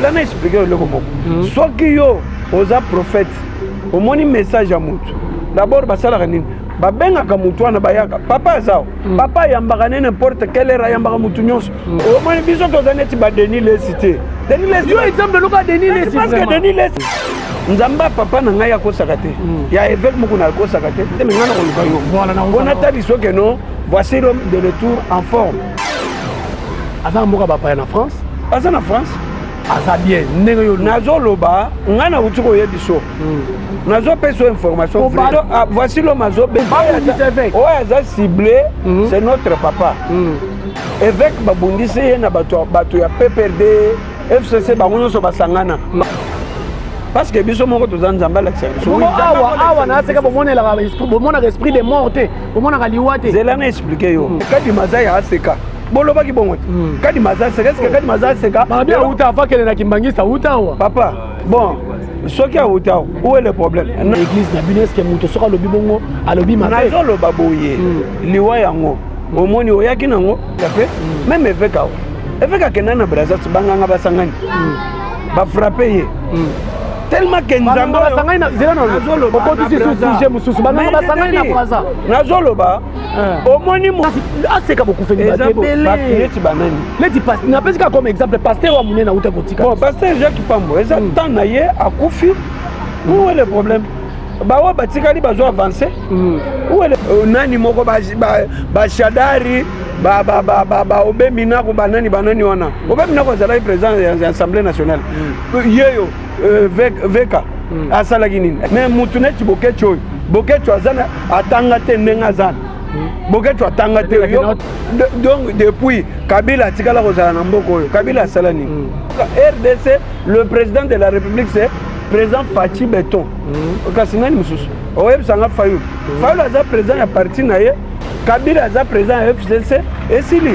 Là, on explique le comment. Soit que yo, aux prophètes, au moins message à Moutou. D'abord, basala ranin. Babenga kamutu na bayaka. Papa zao. Papa yambaka n'importe quelle heure yambaka mutu nyonso. Au moins biso to zaneti ba Denis les cité. Denis les yo exemple loka Denis les cité. Parce que Denis les Nzamba papa na ngai akosaka te. Ya évêque moko na akosaka te. Mais ngana ko luka yo. Voilà na on a tali so que non. Voici l'homme de retour en forme. Asa mboka papa na France. Asa na France. Asa bien. Ndenge yo nazo loba ngana utiko yebiso. Nazo peso information. Voici l'homme azo be. Ouais, ça ciblé, c'est notre papa. Évêque babundisi ye na bato ya PPRD, FCC bangonyo so basangana. Parce que biso moko to zanzamba l'accent. Awa na seka bomona esprit de mort te. Bomona kaliwate. Zela na expliquer yo. Kadi mazaya aseka. Boloba ki bongo. Kadi mazaya seka, est-ce que kadi mazaya seka? Ba bien uta fa kele na kimbangisa uta wa. Papa, bon, ce qui a uta, où est le problème? L'église na bino est-ce que muto soka lobi bongo alobi ma. Na zo loba boye. Liwa yango. Omoni oyaki nango, tapé. Même évêque awo. Évêque akena na Brazza banganga basangani. Ba frapper ye. Tellement que Nzambo basangani na zela na zolo. Boko tu sujet mususu banganga basangani na Brazza. Na zolo ba. Omoni mo aseka beaucoup fait ba tebele. Leti pasteur na pesika comme exemple pasteur wa munena uta kotika. Bon, pasteur Jacques Pambo, exactement na ye akufi. Où est le problème? Bawa batikali bazo avancer. Où est le nani moko ba shadari ba obemina ko banani wana. Obemina ko zala président de l'Assemblée nationale. Yeyo veka asala kinini. Mais mutuneti bokecho. Bokecho azana atanga te ndenga zana. Bokecho atanga te yo. Donc depuis Kabila tikala ko zala na mboko yo. Kabila asala nini? RDC, le président de la République c'est président Fachi Beton. Okasinani mususu. Oyeb sanga Fayou. Fayou aza président ya parti na ye. Kabila aza président ya FCC et Sili.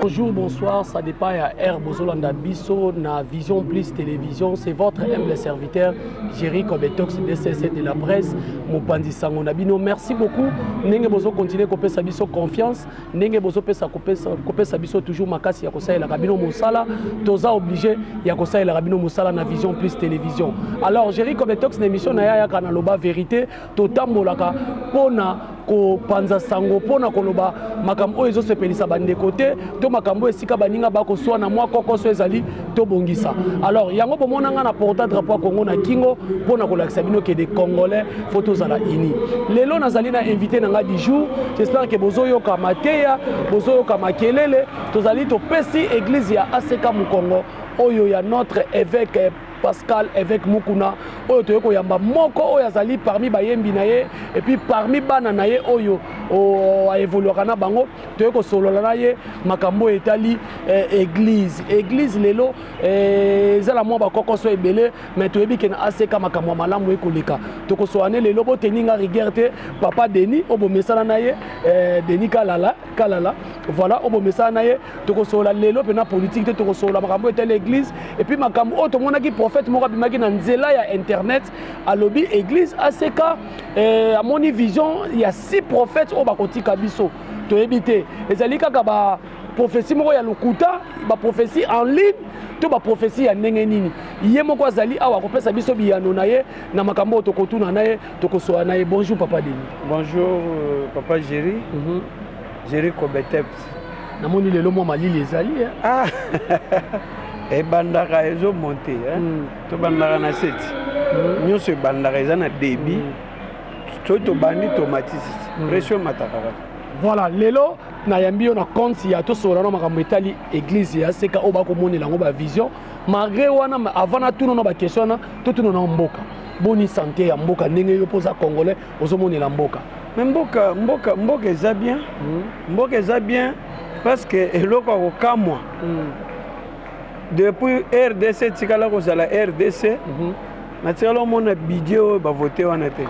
Bonjour, bonsoir, ça dépend à Air Bozolanda Bisso, na Vision Plus Télévision. C'est votre humble serviteur, Jerry Kobetox, DCC de la presse, Mopandi Sangonabino. Merci beaucoup. Nenge Bozo continue à couper sa biso confiance. Nenge Bozo couper sa biso toujours makasi ya kosa la Rabino Moussala. Toza obligé ya kosa la Rabino Moussala na Vision Plus Télévision. Alors, Jerry Kobetox, l'émission na ya kanaloba vérité, totambolaka pona ko panza sango pona koloba makambo oyo ezosepelisa bandeko te to makambo esika baninga bakoswa na mwa kokoso ezali to bongisa. Alors yango bomona nga na porta drapeau Congo na kingo pona kolakisa bino ke des Congolais photos à la ini. Lelo nazali na invité nanga du jour. J'espère que bozoyoka mateya, bozoyoka makelele, tozali to pesi église ya ACK Mukongo oyo ya notre évêque Pascal évêque Mukuna oyo toyoko yamba moko oyo azali parmi bayembi na ye et puis parmi bana na ye oyo a évolué na bango toyoko solola na ye makambo etali église lelo zala mwa bakokoso ebele mais toyebi ke na ACK makambo malamu ekoleka tokosoane lelo bo teninga rigueur te papa Denis obo mesala na ye Denis Kalala voilà obo mesala na ye tokosola lelo pena politique te tokosola makambo etali église et puis makambo oto mona ki prophète moko bimaki na nzela ya internet alobi église ACK à mon vision il y a 6 prophètes au bakotika biso toyebi te ezali kaka ba prophétie moko ya lokuta ba prophétie en ligne to ba prophétie ya ndenge nini ye moko azali awa kopesa biso biyano na ye na makambo tokotuna na ye tokosoa na ye. Bonjour papa Denis. Bonjour papa Jerry. Jerry Kobetox. Namoni lelo mwa malili ezali ah et bandaka ezo monter to bandaka na 7 nyonso bandaka eza na débit to bandi tomatisi pression mataka. Voilà lelo na yambi na compte ya to sora na makambo etali église ya ACK o ba ko monela ngo ba vision malgré wana avant na tuno na ba question na to tuno na mboka boni santé ya mboka ndenge yo poza congolais ozo monela mboka mais mboka eza bien mboka eza bien parce que eloko ko kamwa depuis RDC tikala ko zala RDC na tikala mona budget o ba voter wana te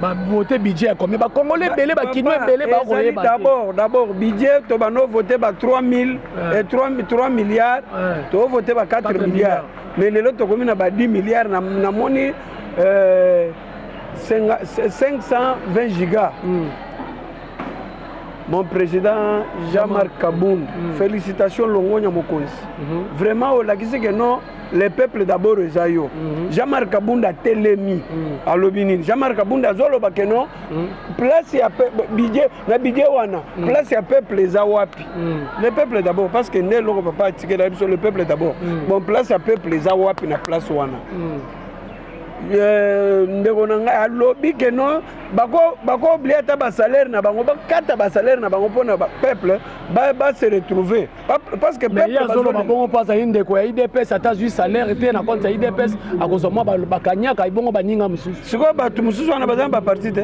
Bah voter budget comme ba congolais belé ba kinois belé ba royer ba. D'abord budget to ba no voter ba 3 milliards to voter ba 4 milliards. Mais les autres comme na ba 10 milliards na moni 520 gigas. Mon président Jean-Marc Kabound, félicitations Longonia Mokonzi. Vraiment, on a dit que non, les peuples d'abord Ezayo. Jean-Marc Kabound a télémi à l'Obinin. Jean-Marc Kabound a zolo bakeno, place ya budget, na budget wana, place ya peuple Ezawapi. Les peuples d'abord, parce que ne l'on peut pas tirer la le peuple d'abord. Bon, place ya peuple Ezawapi na place wana. Ndeko nanga alobi que non bako oublier ta ba salaire na bango ba kata ba salaire na bango pona ba peuple ba se retrouver parce que peuple ba zolo ba bongo pas à ndeko ya IDPS ata ju salaire était na compte ya IDPS akozoma ba kanyaka ibongo ba ninga mususu siko ba tu mususu wana bazamba ba parti te.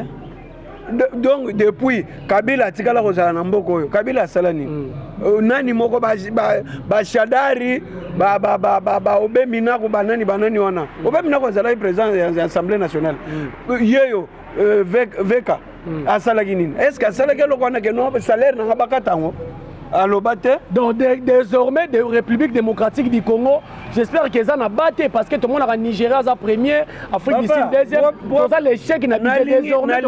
Donc depuis Kabila tikala kozala na mboko oyo Kabila sala nini nani moko ba shadari ba obemina ko banani wana obemina ko zala président ya Assemblée nationale yeyo veka asala kinini est-ce que asala ke lokwana ke no salaire na bakatango alobate. Donc désormais de République démocratique du Congo, j'espère que ça n'a battu parce que tout le monde a Nigeria à premier, Afrique du Sud deuxième. Pour ça l'échec n'a pas désormais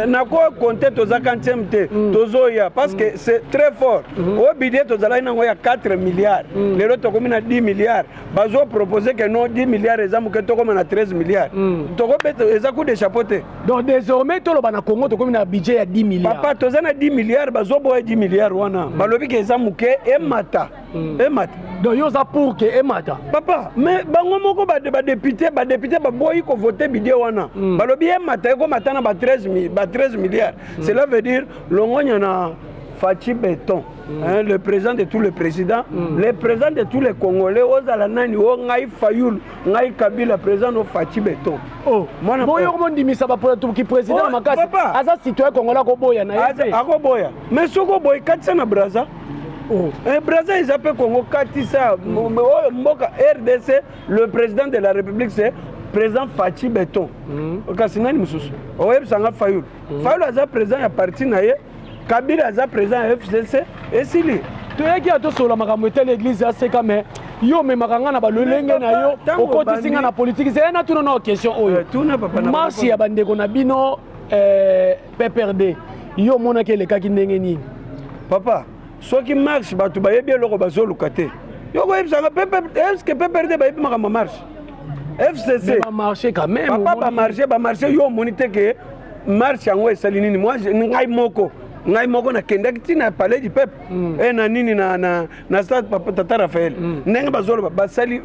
na ko compter to za 40e te tozoya parce que c'est très fort. Au budget to zala na ya 4 milliards. Les autres comme na 10 milliards. Bazo proposer que non 10 milliards example que to comme na 13 milliards. To ko bet ezaku de chapeauté. Donc désormais to lo bana Congo to comme na budget ya 10 milliards. Papa to za na 10 milliards bazo boye 10 milliards wana balobi ke eza muke emata donc yo za pour que emata papa mais bango moko ba député ba boyi ko voter budget wana balobi emata ko matana ba 13 milliards cela veut dire longonya na Fachi Beton le président de tous les présidents le président de tous les Congolais ozala nani o ngai Fayulu ngai Kabila président no Fachi Beton mona boyo ko ndimisa ba ki président makasi aza citoyen congolais ko boya na yé ako boya mais soko boy katisa na Braza Braza ils appellent Congo katisa mboka RDC le président de la République c'est président Fachi Beton kasi nani mususu oyeb sanga Fayulu Fayulu aza président ya parti na ye Kabila aza président ya FCC esili toyaki ato sola makambo ete l'église ya seka mais yo me makanga na balolenge na yo okoti singa na politique c'est na tuna na question oyo marche ya bandeko na bino PPRD yo mona ke lekaki ndenge nini papa soki marche bato bayebi eloko bazoluka te yo koyebisanga est-ce que PPRD bayebi makambo marche FCC ba marché quand même papa ba marché yo moni te ke marche yango esali nini moi ngai moko na kendaki tina palais du peuple na nini na stade papa Tata Raphaël ndenge bazolo basali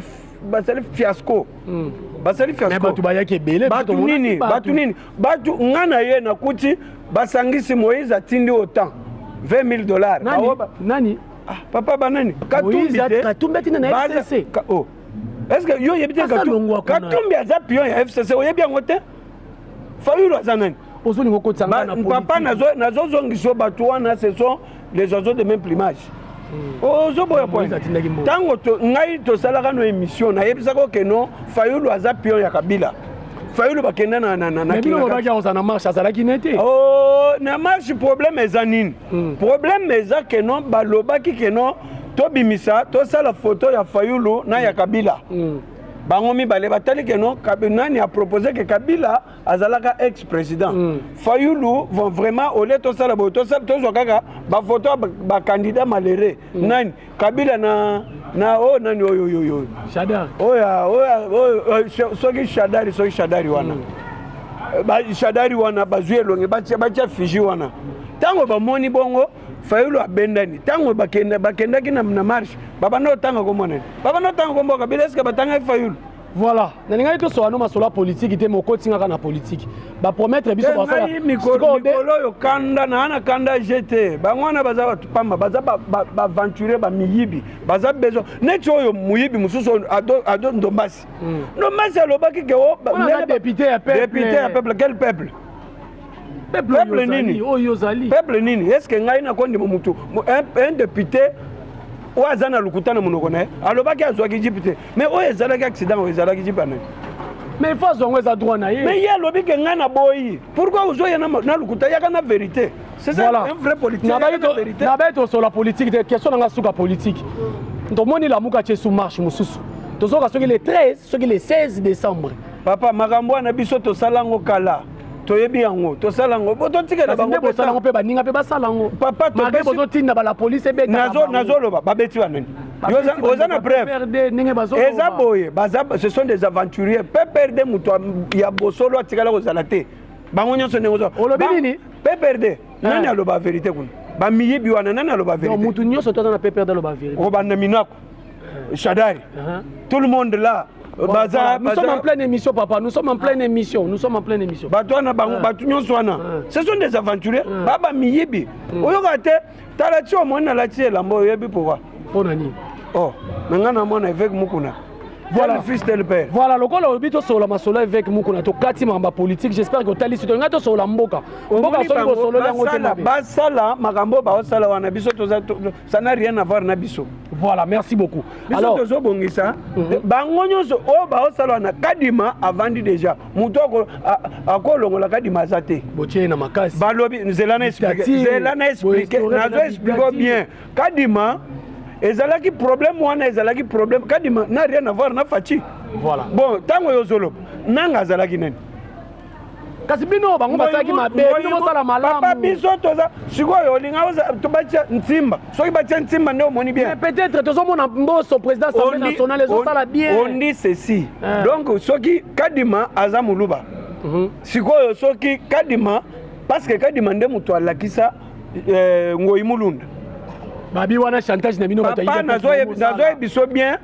fiasco mais batu bayaki belé batu nini batu ngana ye na kuti basangisi Moïse atindi autant $20,000 nani papa banani Katumbi tina na FCC est-ce que yo yebi te Katumbi aza pion ya FCC oyebi yango te Fayulu aza nani papa nazozongiso bato wana ce sont les oiseaux de même plumage ozoboya point ntango ngai tosalaka no émission nayebisaka ke non Fayulu aza pion ya Kabila Fayulu bakenda na marche azalaki nete na marche problème eza nini problème eza ke non balobaki ke non tobimisa tosala photo ya Fayulu na ya Kabila bango mibale batali ke non nani a proposé que Kabila azalaka ex-président Fayulu vont vraiment au lieu tosala tozwa kaka ba photo ba candidat malheureux nani Kabila na nani oyo Shadari soki Shadari wana Shadari wana bazwi elonge batia fiji wana tango bamoni bongo Fayulu abendani tango bakendaki na marche babano tanga komona babano tanga komboka bileska batanga Fayulu voilà nalinga to so ano masola politique te moko tinga na politique ba promettre biso ba sala mikolo yo kanda na kanda jeté bangwana baza pamba baza ba aventurer ba miyibi baza besoin neti oyo muyibi mususu ado ndombasi ndombasi alobaki ke député ya peuple quel peuple peuple nini oyozali peuple nini est-ce que ngai na kondi mutu un député oazana lukutana munoko na alobaki azwaki député mais oyo ezalaki accident oyo ezalaki jipana mais il faut zongo za droit na ye mais il lobi ke ngana boyi pourquoi vous oyez na lukuta ya kana vérité c'est ça un vrai politique na ba to sur la politique de question nga suka politique ndomoni la muka tiesu marche mususu tozoka soki le 13 soki le 16 décembre papa makambo na biso to salango kala toyebi yango to salango boto tikela bango bo salango pe baninga pe basalango papa to besi boto tinda ba la police be nazo loba babeti wanani ozana preuve eza boye ce sont des aventuriers pe perdre muto ya bosolo atikala ko zalate bango nyonso ndenge zo olobi nini pe perdre nani aloba vérité kuna ba miyibi wana nani aloba vérité donc mutu nyonso to na pe perdre aloba vérité o banda minako Shadari tout le monde là. Nous sommes en pleine émission, papa. Nous sommes en pleine émission. Ce sont des aventuriers. Baba miyibi. Oyogate, talati o mona lati lambo yebi pourquoi? Oh, maintenant mon avec Mukuna. Voilà le fils tel père. Voilà, le col obito sur la masolo avec Mukuna to kati mamba politique. J'espère que tali sur ngato sur la mboka. Mboka solo solo yango te. Basala makambo ba osala wana biso ça n'a rien à voir na biso. Voilà, merci beaucoup. Alors, tozo bongisa bango nyonso o ba osala na kadima avant déjà. Muto akolo la kadima zate. Botie na makasi. Balobi zelana expliquer. Nazo expliquer bien. Kadima ezalaki problème wana ezalaki problème kadima n'a rien à voir na fachi. Voilà. Bon, tango yozolo nanga zalaki nene. Kasi bino bango basaki mabe bino sala malamu. Papa biso toza sikoyo linga to bacha ntimba. Soki bacha ntimba ndio moni bien. Mais peut-être tozo mona mboso président assemblée nationale les sala bien. On dit ceci. Donc soki kadima azamuluba. Sikoyo soki kadima parce que kadima nde muto alakisa ngoi mulunda. Babi wana chantage na bino bato papa nazo biso bien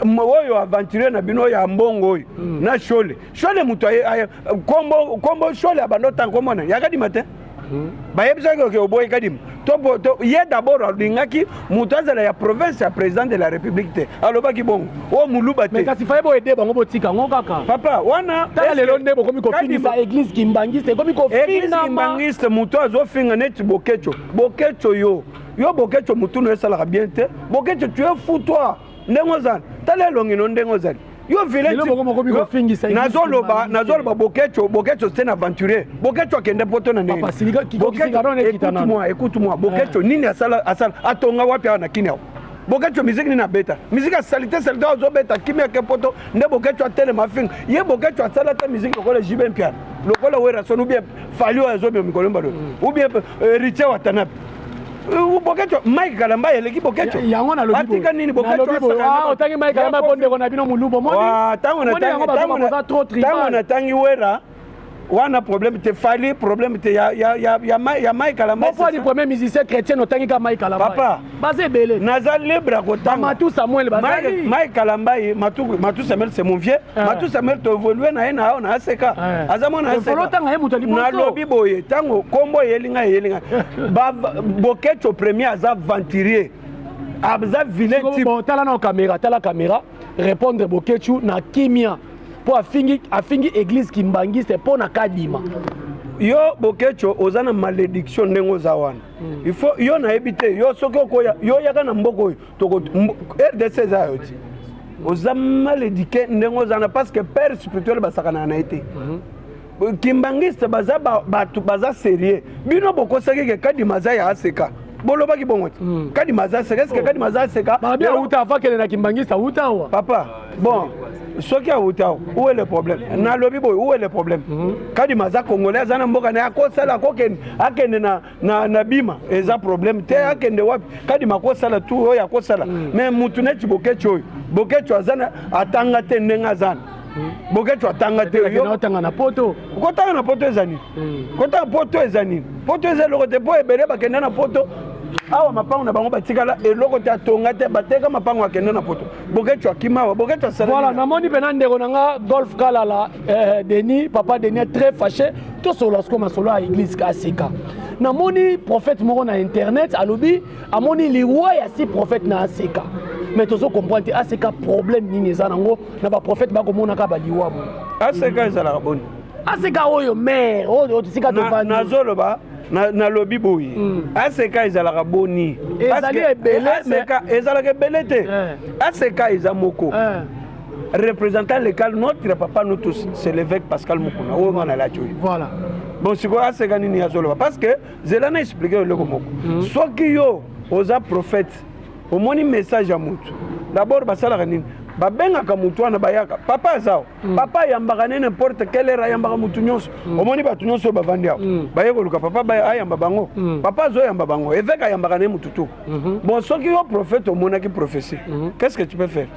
oyo aventurer na bino ya mbongo oyo na shole muto kombo shole abando tan komona yakadi matin bayebisa ke oboyi kadima to ye d'abord alingaki muto azala ya province ya président de la république te alobaki bongo o muluba te mais kasi faye bo aider bango botika ngo kaka papa wana lelo nde bokomi kofinisa église kimbangiste komi kofinisa kimbangiste muto azofinga neti bokecho yo bokecho mutuno esalaka bien te bokecho tu es fou toi ndengozana tala elongino ndengozana yo village nazoloba bokecho c'est un aventurier bokecho akende poto na nini écoute-moi bokecho nini asala atonga wapi na kinao bokecho musique nini abeta musique salité ozobeta kimia ke poto nde bokecho atelema finga ye bokecho asala ta musique lokola jibe mpiana lokola werason ou bien falio azobe mikolo mbalo ou bien Richard Watanabe bokecho Mike Kalamba eleki bokecho yango na lobi atika nini bokecho otangi Mike Kalamba pondeko na bino mulubo moni tango na tangi wera wana problème te fali problème te ya Mike Kalamba pourquoi le premier musicien chrétien otangi ka Mike Kalamba papa basé belé naza libre ko tanga Matou Samuel bazali Mike Kalamba Matou Samuel c'est mon vieux Matou Samuel to évoluer na aseka azamo na aseka folotanga ye muto liboso na lobi boye tango kombo yelinga ba bokecho premier aza aventurier aza vilain type bon tala na caméra répondre bokecho na kimia pour afingi église kimbangiste pour na kadima yo bokecho ozana malédiction ndengo za wana il faut yo na ebité yo soki okoya yo yaka na mboko toko RDC za yoti oza malédiqué ndengo zana parce que père spirituel basakana na été kimbangiste baza sérieux bino bokosaki ke kadima za ya aseka bolobaki bongo kadima za seka est-ce que kadima za seka babia uta afakele na kimbangista uta wa papa bon soki awuta où est le problème na lobi boy où est le problème kadima za congolais azana mboka na akosala akende na bima eza problème te akende wapi kadima akosala tu oyo akosala mais mutu neti bokecho azana atanga te ndenga azana bokecho atanga te yo otanga na poto kotanga na poto ezani kotanga poto ezani poto ezelo te po ebele bakende na poto awa mapango na bango batikala eloko te atonga te bateka mapango akende na poto bokecho akima bokecho sala voilà namoni pena ndeko nanga Golf Kalala Denis papa Denis est très fâché to solo sko masolo à église kasika namoni prophète moko na internet alobi amoni liwa ya si prophète na asika mais tozo comprendre asika problème nini eza nango na ba prophète ba komona ka ba liwa bo asika ezala boni asika oyo mère oyo tsika to vandi nazoloba na lobi boyi aseka ezalaka boni ezali ebele ezalaka ebele te aseka eza moko représentant légal notre papa nous tous c'est l'évêque Pascal Mukuna oyo ngana la joyi voilà bon siko aseka nini yazoloba parce que zelana expliquer le moko soki yo oza prophète omoni message ya mutu d'abord basalaka nini babengaka mutu wana bayaka papa azao papa yambaka ne n'importe quelle heure yambaka mutu nyonso omoni batu nyonso bavandi awo bayekoluka papa ayamba bango papa azoyamba bango évêque ayambaka ne mutu tu bon soki yo prophète omonaki prophétie qu'est-ce que tu peux faire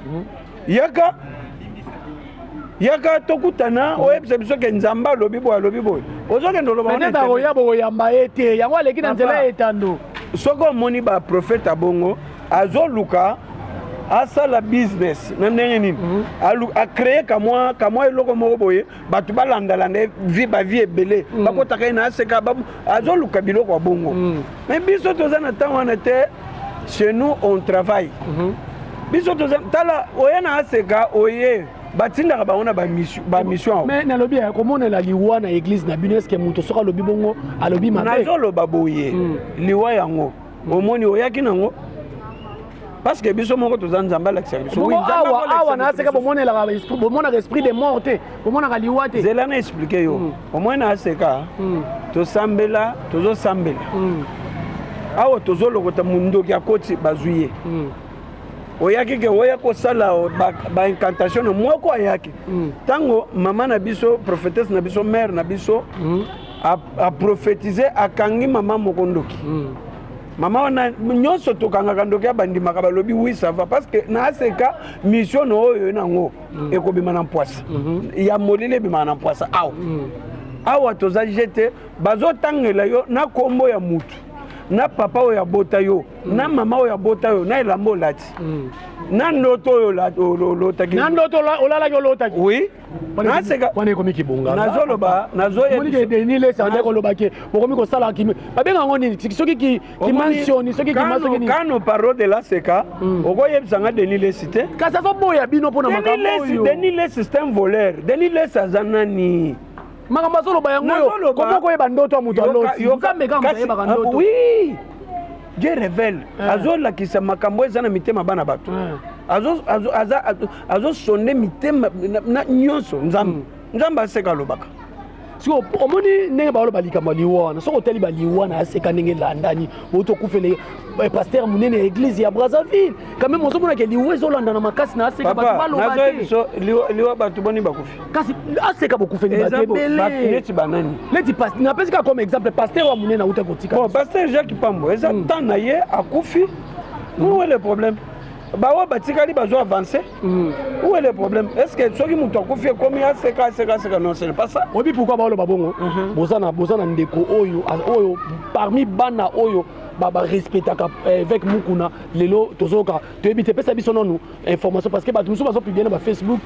yaka tokutana oyebisa biso ke nzamba alobi boye ozokende oloba peut-être oyabo oyamba ete yango aleki na nzela etando soko omoni baprophète abongo azoluka asala business na ndenge nini acrée kamwa eloko moko boye bato balandalanda bavie ebele bakotaka ye na aseka azoluka biloko ya bongo mais biso toza na ntango wana te chez nous on travaille biso toza tala oye na aseka oye batindaka bango na bamission mais nalobi ya komonela liwa na église na bino eske moto soki alobi bongo alobi mabe nazoloba boye liwa yango omoni oyaki nango parce que biso moko toza nzambe alakisaka biso awa na aseka bomonaka esprit de mort te bomonaka liwa te zela na explike yo omoi na aseka tosambela tozosambela awa tozolokota mundoki akoti bazwi ye oyaki ke oya kosala baincantation moko ayaki ntango mama na biso prophétesse na biso mère na biso aprophétise akangi mama moko ndoki mama wana nyonso tokangaka ndoki abandimaka balobi oui ça va parce que na aseka mission na oyo nango ekobima na mpwasa ya molile ebimaka na mpwasa awa toza jete bazotangela yo na kombo ya mutu na papa oyo abota yo na mama oyo abota yo na elamba olati na ndoto oyo olotaki na ndoto olalaki olotaki oui naseka wana ekomi kibonga nazoloba nazoyemonike denile sande kolobaki bokomi kosala kimi babenga ngo nini soki kimansioni soki kano parole de la seka okoyebisanga denile cité kasi azoboya bino mpona makambo oyo denile système voleur denile aza nani makambo azoloba yango oyo komo koyeba ndoto ya moto aloti nzambe kaka moto ayebaka ndoto oui Dieu révèle azolakisa makambo eza na mitema bana bato azosonde mitema nyonso nzambe aseka alobaka siko omoni ndenge baoloba likambo ya liwa wana soki otali baliwa na aseka ndenge elandani boutokufele paster monene ya église ya Brazzaville quand même ozomonake liwa ezolandana makasi na aseka bato baloba te liwa bato boni bakufi kasi aseka bokufeli neti banani neti napesi kaka comme exemple paster wa monene auta kotika bon paster Jacques Pambo eza temps na ye akufi où est le problème bawa batikali bazo avancer où est le problème est-ce que soki mutu akufi ekomi aseka non ce n'est pas ça obi pourquoi baoloba bongo bozana ndeko oyo parmi bana oyo respectaka avec Mukuna lelo tozoka toyebi te pesa biso nonu information parce que bato mosusu bazopublie na Facebook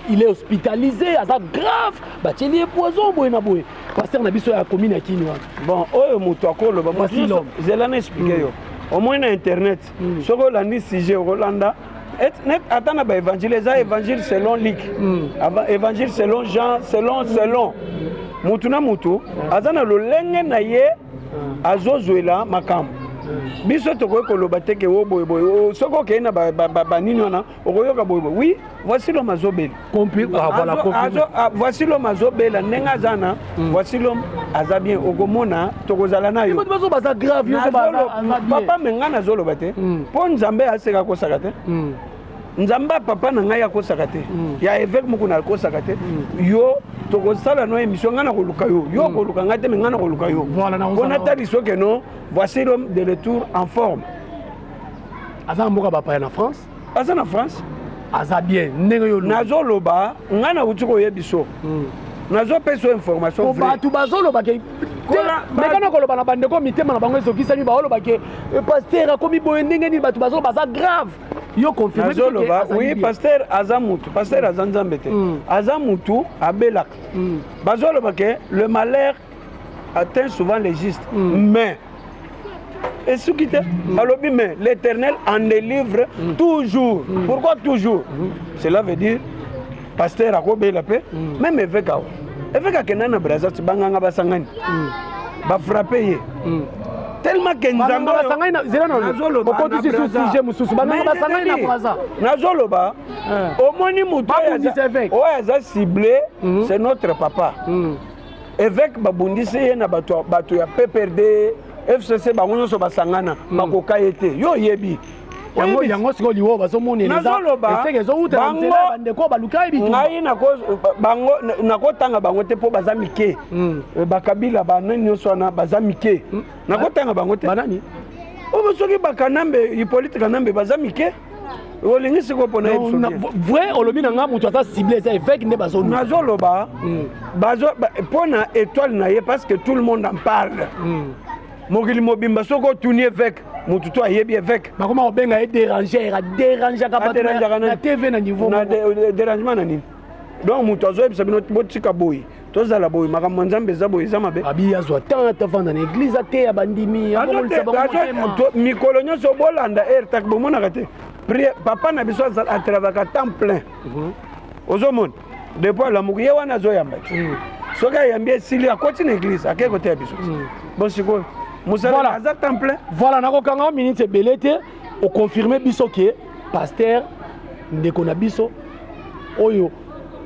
il est hospitalisé aza grave batieli ye poison boye na boye paster na biso ya commune ya kini wana bon oyo mutu akoloba zela na explique yo au moins na internet soki olandi sujet okolanda ata na baévangile eza évangile selon Luc évangile selon Jean selon mutu na mutu aza na lolenge na ye azozwela makambo biso tokoki koloba teke wo boyeboye soki okei na banini wana okoyoka boyeboye oui voici l'homme azobela voici l'homme azobela ndenge aza na voici l'homme aza bien okomona tokozala na yo papa menga nazoloba te mpo nzambe aseka akosaka te nzambe papa na ngai akosaka te ya évêque moko na akosaka te yo tokosala no émission nga na koluka yo koluka ngai te me nga na koluka yo mpona tali soki no voici l'homme de retour en forme aza mboka bapaya na France aza na France aza bien ndenge yo nazoloba nga na uti koyebi so nazopesa information vrai bato bazoloba ke mekana koloba na bandeko mitema na bango ezokisami baoloba ke paster akomi boye ndenge nini bato bazoloba aza grave yo confirme nazoloba oui paster aza mutu paster aza nzambe te aza mutu abelaka bazoloba ke le malheur atteint souvent les justes mais esuki te alobi mais l'éternel en délivre toujours pourquoi toujours cela veut dire paster akobela pe même évêque akenda na Brazzaville banganga basangani bafrappe ye tellement que nzambe nazoloba omoni mutu oyo aza ciblé c'est notre papa évêque babundisi ye na bato ya PPRD FCC bango nyonso basangana bakoka ye te yo oyebi yango sikoyo liwo bazomoneleza efeke ezowutela nzela bandeko baluka yebi ngai nakotanga bango te mpo baza mike bakabila banani nyonso wana baza mike nakotanga bango te banani oyo soki bakanambe Hippolyte Kanambe baza mike olingi sikoyo mpona yebi vrai olobi na nga moto aza cible eza évêque nde nazoloba mpona étoile na ye parce que tout le monde en parle mokili mobimba soki otuni évêque mutu to ayebi évêque bakoma kobenga ye déranger aderangeaka bato na tv na niveau dérangement na nini donc mutu azoyebisa bino botika boye tozala boye makambo ya nzambe eza boye eza mabe abi azwa tan atavanda na église ateya bandimi mikolo nyonso bolanda ere tak bomonaka te papa na biso atravaka temps plein ozomona depuis alamuku ye wana azoyamba te soki ayambi esili akoti na église akei koteya biso bon sikoyo musala aza temps plein voilà nakokanga minute ebele te oconfirme biso ke paster ndeko na biso oyo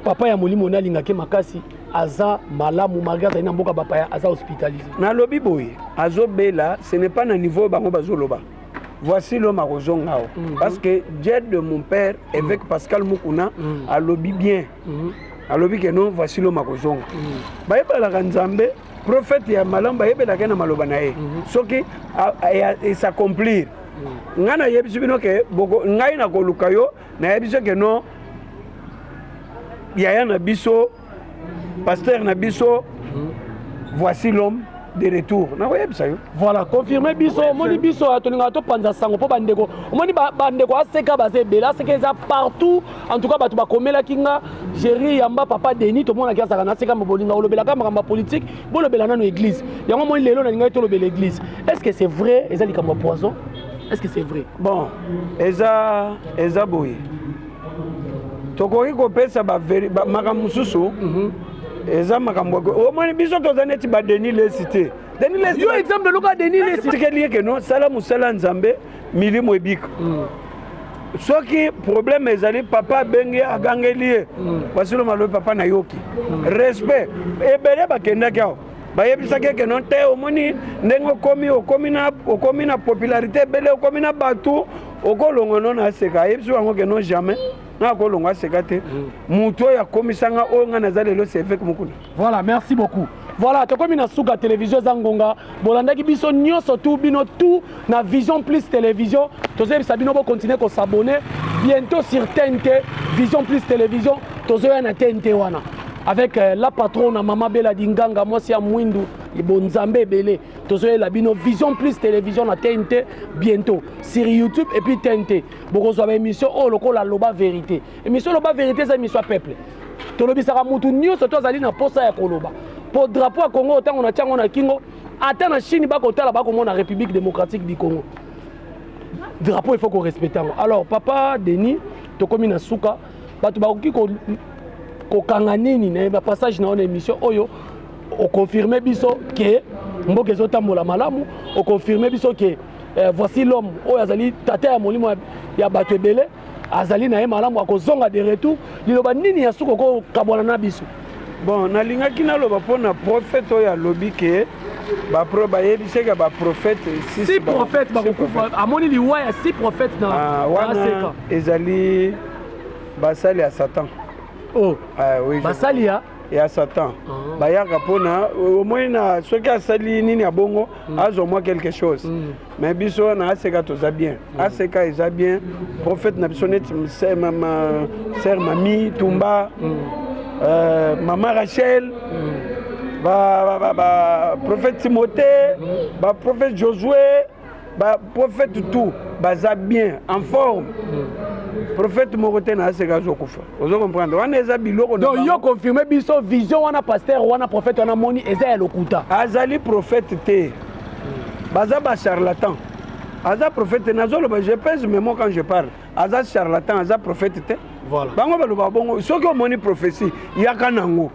papa ya molimo nalingaki makasi aza malamu malgré azali na mboka bapaya aza hospitalisé nalobi boye azobela ce n'est pas na niveau bango bazoloba voici l'homme à Rozongao parce que Dieu de mon père évêque Pascal Mukuna alobi bien alobi que non voici l'homme à Rozonga bayebalaka nzambe prophète ya malamu bayebelaka na maloba na ye soki s'accomplir ngai nayebisi bino ke ngai nakoluka yo nayebisi ke non yaya na biso pasteur na biso voici l'homme de retour nakoyebisa yo voilà confirme biso omoni biso atolingaka topanza sango mpo bandeko omoni bandeko aseka baza ebele aseka eza partout en tout cas bato bakomelaki nga Géry yamba papa Denis tomonaki azalaka naseka bolinga olobelaka makambo ya politique bolobela nano église yango omoni lelo nalingai tolobela église est-ce que c'est vrai eza likambo ya poison est-ce que c'est vrai bon eza boye tokoki kopesa makambo mosusu eza makambo omoni biso toza neti ba Denis Lesi te Denis Lesi yo exemple loka Denis Lesi tikeli ke non sala musala nzambe milimo ebika soki problème ezali papa benge agangeli ye wasilo malobi papa na yoki respect ebele bakendaki awo bayebisaki ke non te omoni ndenge okomi na popularité ebele okomi na bato okolongo no na seka ayebisi yango ke non jamais nakolongo aseka te mutu oyo akomisanga oyo ngai naza lelo c'est évêque Mukuna. Voilà, merci beaucoup. Voilà, tokomi na suka télévision zangonga bolandaki biso nyonso tout bino tout na Vision Plus télévision tozebisa bino bo continuer ko s'abonner bientôt sur TNT Vision Plus télévision tozoya na TNT wana avec la patronne Mama Bella Dinganga mwasi ya mwindu ibonzambe belé tozoya la bino Vision Plus télévision na TNT bientôt sur YouTube et puis TNT bokozwa ba émission oh lokola loba vérité émission loba vérité ça émission peuple tolobisaka mutu nyonso tozali na posa ya koloba pour drapeau à Congo autant on a tiango na kingo ata na Chine bakotala bakomona République démocratique du Congo drapeau il faut qu'on respecte alors papa Denis tokomi na suka bato bakoki ko kanga nini na passage na émission oyo o confirmer biso que mboka ezotambola malamu o confirmer biso que voici l'homme oyo azali tata ya molimo ya bato ebele azali na ye malamu akozonga de retour liloba nini ya suka ko kabwana na biso. Bon, nalingaki naloba mpona prophète oyo alobi ke bayebiseka baprophète six prophètes bakokufa amoni liwa ya six prophètes na wana ezali basali ya Satan. Oh oui, basali ya Satan bayaka mpona omoi na soki asali nini ya bongo azwa mwa quelque chose mais biso na aseka toza bien aseka eza bien prophète na biso neti sœur Mami Tumba Maman Rachel, prophète Timothée, prophète Josué, prophète tout, baza bien, en forme. Prophète Moroté na seka zokufa. Vous comprenez? On est biloko. Donc yo confirmé biso vision wana pasteur wana prophète wana moni eza ya lokuta. Azali prophète te. Baza ba charlatan. aza prophète nazoloba je pèse mes mots quand je parle aza charlatan aza prophète te voilà bango baloba bongo soki omoni prophétie yaka nango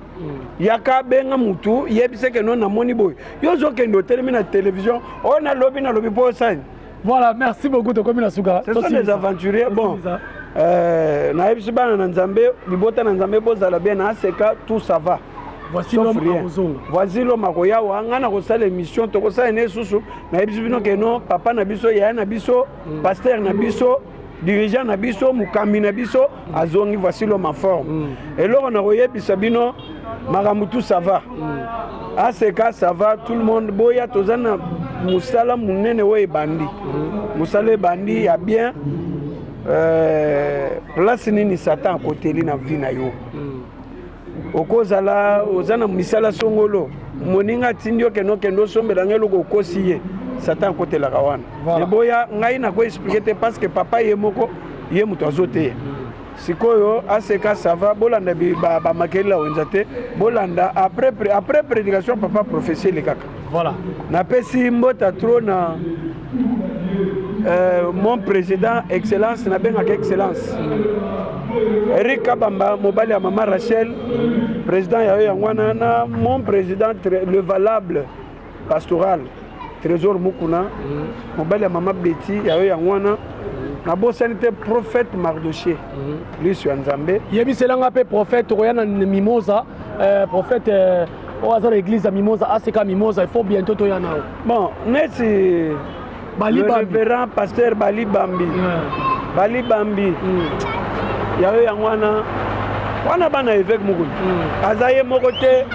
yaka benga mutu yebise ke non namoni boy yo ozokende otelemi na télévision oyo nalobi mpo osani. Voilà, merci beaucoup de comme la souga. Ce sont des aventuriers. Bon, naïbisi bana na nzambe libota na nzambe bozala bien na aseka tout ça va. Voici l'homme à Ozonga. Voici l'homme à Koyawa. Ngana kosala émission to kosala ne susu naïbisi bino ke non papa na biso ya na biso pasteur na biso dirigeant na biso mukambi na biso azongi voici l'homme en forme. Et là on a koyebisa bino makambo tout ça va. Aseka ça va tout le monde boya tozana musala munene we bandi musala bandi ya bien place nini satan koteli na vie na yo okozala ozana misala songolo moninga tindio keno kendo sombela ngelo kokosi ye satan kotela kawana mais boya ngai na ko expliquer te parce que papa ye moko ye muto azote sikoyo aseka ça va bolanda ba makela wenza te bolanda après prédication papa prophétie le kaka. Voilà. Napesi mbota trop na mon président excellence na benga excellence Eric Kabamba mobali ya mama Rachel président ya yangwana na mon président le valable pastoral Trésor Mukuna mobali ya mama Betty ya yangwana na bosanité prophète Mardoché lui sur Nzambe yebiselanga pe prophète royana mimosa prophète dans l'église à Mimosa, ACK Mimosa, il faut bientôt y en avoir. Bon, merci. Le révérend pasteur Bali Bambi. Bali Bambi. Il y a eu un wana bana évêque mukulu. Azaye mokote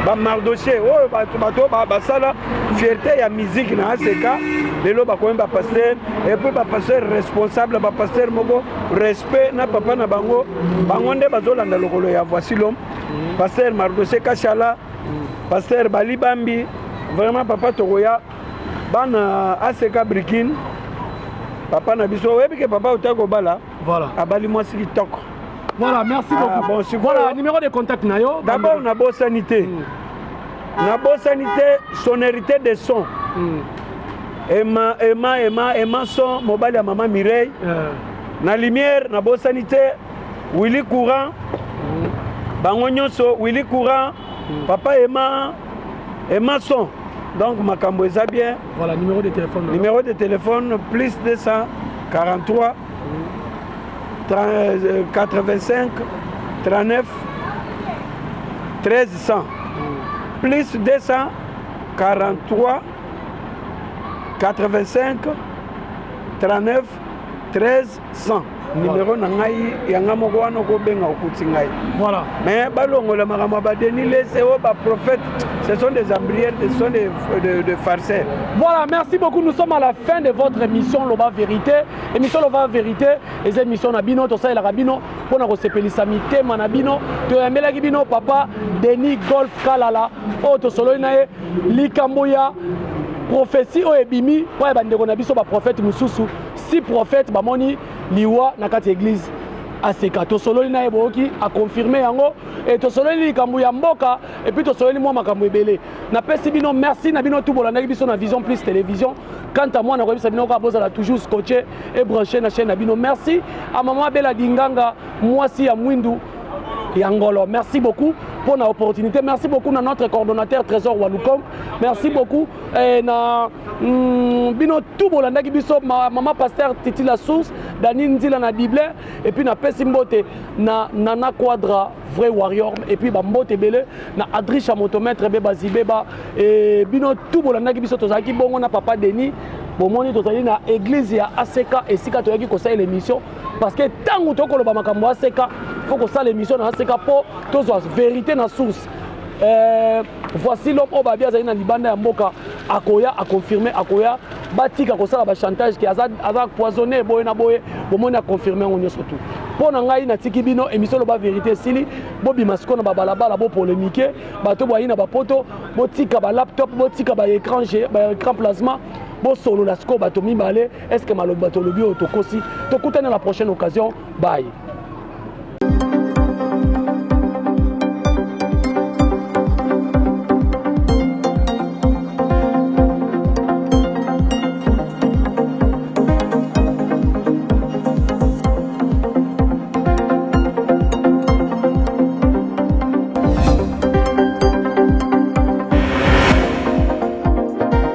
ba Mardoché. Oh bato ba sala fierté ya musique na ACK. Lelo ba ko ba pasteur et puis ba pasteur responsable ba pasteur moko respect na papa na bango. Bango nde bazolanda lokolo ya voici l'homme. Pasteur Mardoché Kachala. Pasteur Bali Bambi, vraiment papa Togoya, bana ACK Brikin, papa Nabiso, oui, que papa Otako Bala, voilà. Abali moi c'est TikTok. Voilà, merci beaucoup. Bon, voilà, numéro de contact Nayo. D'abord, on a bonne sanité. On a bonne sanité, sonorité de son. Emma son, mobile à maman Mireille. Na lumière, na bonne sanité, Willy Courant, Bangonyoso, Willy Courant. Papa Emma son. Donc makambo eza bien. Voilà, numéro de téléphone. Numéro de téléphone plus 243 85 39 1300. Plus 243 85 39 1300. Numéro na ngai yanga moko wana ko benga okuti ngai. Voilà. Mais balongola makama ba deni laissé au ba prophète, ce sont des ambrières, ce sont de farceurs. Voilà, merci beaucoup. Nous sommes à la fin de votre émission Loba Vérité. Émission Loba Vérité, les émissions Nabino, tout ça et la Rabino, pour nous sepelisa mité manabino, to yamela gibino papa Denis Golf Kalala, auto solo nae likamboya prophétie o ebimi, ouais bandeko na biso ba prophète mususu. Si prophète bamoni liwa na kati église ACK to solo na eboki a confirmer yango et to solo likambo ya mboka et puis to solo moi makambo ebele na pesi bino merci na bino tout bolanda biso na Vision Plus télévision quant à moi na ko bisa bino ka bozala toujours scotché et branché na chaîne na bino merci à maman Bella Dinganga mwasi ya Mwindu Yangolo, merci beaucoup pour l'opportunité. Merci beaucoup à notre coordonnateur Trésor Walukom. Merci beaucoup na bino tout bolanda ki biso maman pasteur Titi la source Dani Ndila na Bible et puis na Pesimbote na Nana Quadra vrai warrior et puis ba mbote belé na Adri Chamotomètre beba zibeba et bino tout bolanda ki biso tozaki bongo na papa Denis bomoni tozali na église ya ACK et sika toyaki ko sa l'émission parce que tangu tokoloba makambo ACK faut que ça l'émission na ACK po tozo vérité na source. Voici l'homme au babia zali na libanda ya mboka akoya a confirmer akoya batika ko sala ba chantage ki aza poisonné boye na boye bomoni a confirmer on surtout pour na ngai na tiki bino émission Loba Vérité sili bobi masiko na balabala bo polémique bato boyi na ba poto botika ba laptop botika ba écran plasma bon solo la sco bato mibale est-ce que malobi bato lobi otokosi tokutana la prochaine occasion bye.